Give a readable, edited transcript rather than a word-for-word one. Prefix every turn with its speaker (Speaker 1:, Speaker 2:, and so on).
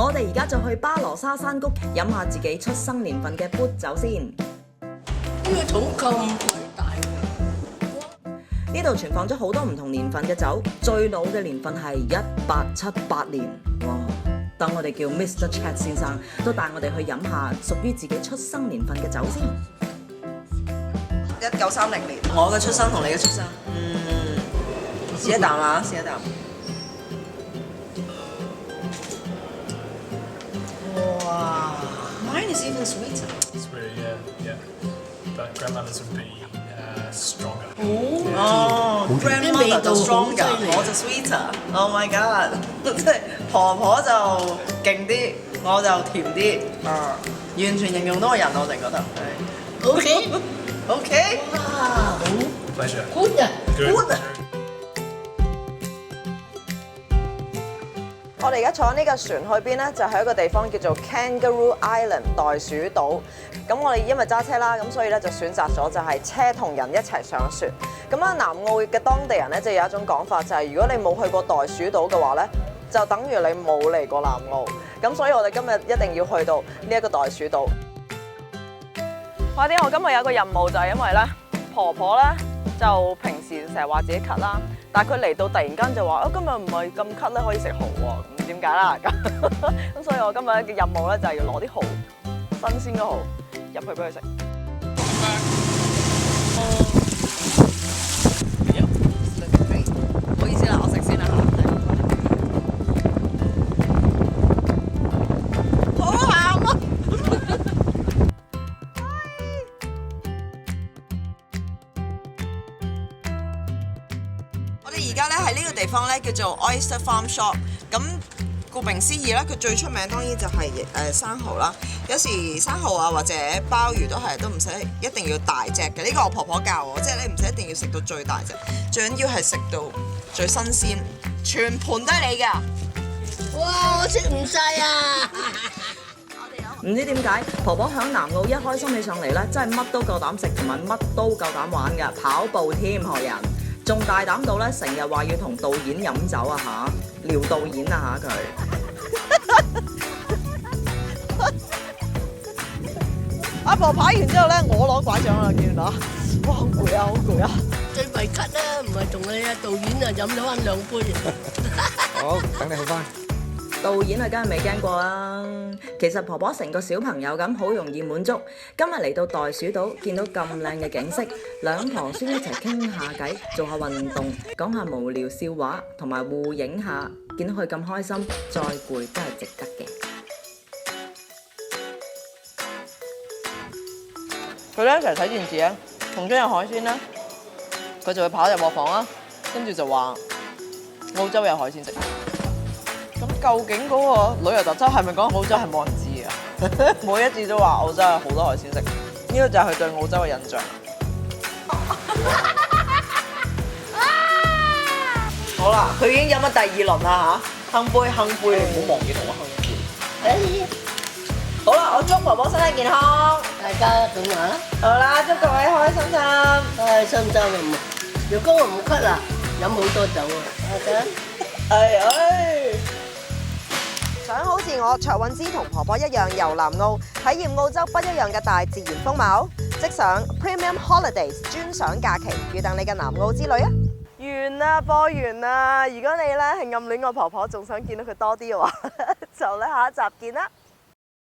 Speaker 1: 我哋而家就去巴羅沙山谷飲下自己出生年份嘅砵酒先。
Speaker 2: 呢個桶咁鬼大嘅，
Speaker 1: 呢度存放咗好多唔同年份嘅酒，最老嘅年份係1878年。哇！等我哋叫 Mr. Chat 先生都帶我哋去飲下屬於自己出生年份嘅酒先。1930年，我嘅出生同你嘅出生，試一啖啊，試一啖。哇 ！Mine is even sweeter.
Speaker 3: It's really, yeah. But grandmother's would be stronger.
Speaker 1: 哦，grandmother 就 stronger，我就 sweeter。Oh my god！即係婆婆就勁啲，我就甜啲。完全形容到個人，我哋覺得係。OK。
Speaker 2: 哇，好
Speaker 3: Pleasure.
Speaker 2: good 啊！
Speaker 3: Good.
Speaker 1: 我哋而家坐呢架船去邊呢？就係一個地方叫做 Kangaroo Island 袋鼠島。咁我哋因為揸車啦，咁所以咧就選擇咗就係車同人一齊上船。咁啊，南澳嘅當地人咧就有一種講法，就係如果你冇去過袋鼠島嘅話咧，就等於你冇嚟過南澳。咁所以我哋今日一定要去到呢一個袋鼠島。快啲！我今日有個任務就係因為咧，婆婆咧就平時成日話自己咳啦，但係佢嚟到突然間就話：今日唔係咁咳咧，可以食蠔喎。唔知點解啦。咁所以我今日嘅任務咧就係要攞啲蠔，新鮮嘅蠔入去俾佢食。唔好意思啦，我食先啦。好鹹啊！我哋而家咧喺呢個地方咧叫做 Oyster Farm Shop。咁顧名思義咧，佢最出名當然就係生蠔啦。有時生蠔啊或者鮑魚都唔使一定要大隻嘅。呢個我婆婆教我，即係你唔使一定要食到最大隻，最緊要係食到最新鮮，全盤都係你㗎。
Speaker 2: 哇！我食唔晒啊！
Speaker 1: 唔知點解婆婆響南澳一開心起上嚟咧，真係乜都夠膽食，同埋乜都夠膽玩㗎，跑步添學人，仲大膽到咧成日話要同導演飲酒啊嚇，撩導演啊嚇佢。阿婆跑完之後咧，我攞拐杖啦，見到，哇好攰啊，好攰啊！
Speaker 2: 最弊咳啦，唔係同你啊導演啊飲咗翻2杯。
Speaker 4: 好，等你好翻。
Speaker 1: 導演啊，梗係未驚過啦。其實婆婆成個小朋友咁，好容易滿足。今日嚟到袋鼠島，見到咁靚嘅景色，兩婆孫一齊傾下偈，做下運動，講下無聊笑話，同埋互影下。見到佢咁開心，再攰都係值得嘅。佢哋一齊睇電視咧，同張有海鮮咧，佢就會跑入卧房啦，跟住就話澳洲有海鮮食。咁究竟嗰個旅遊特輯係咪講澳洲係冇人知啊？每一次都話澳洲有好多海鮮食，呢個就係佢對澳洲嘅印象。好啦，佢已經飲咗第2輪啦嚇，哼杯，你唔好忘記同我哼杯。好啦，我祝婆婆身體健康，
Speaker 2: 大家咁話啦，
Speaker 1: 好啦，祝各位開心心。
Speaker 2: 開心心啊！如果我唔咳啦，飲好多酒啊！大家。
Speaker 1: 想好似我卓韻芝同婆婆一樣遊南澳，體驗澳洲不一樣嘅大自然風貌，即上 Premium Holidays 專享假期，預訂你嘅南澳之旅啊！完啦，播完啦。如果你咧係暗戀我婆婆，仲想見到佢多啲嘅話，就咧下一集見啦。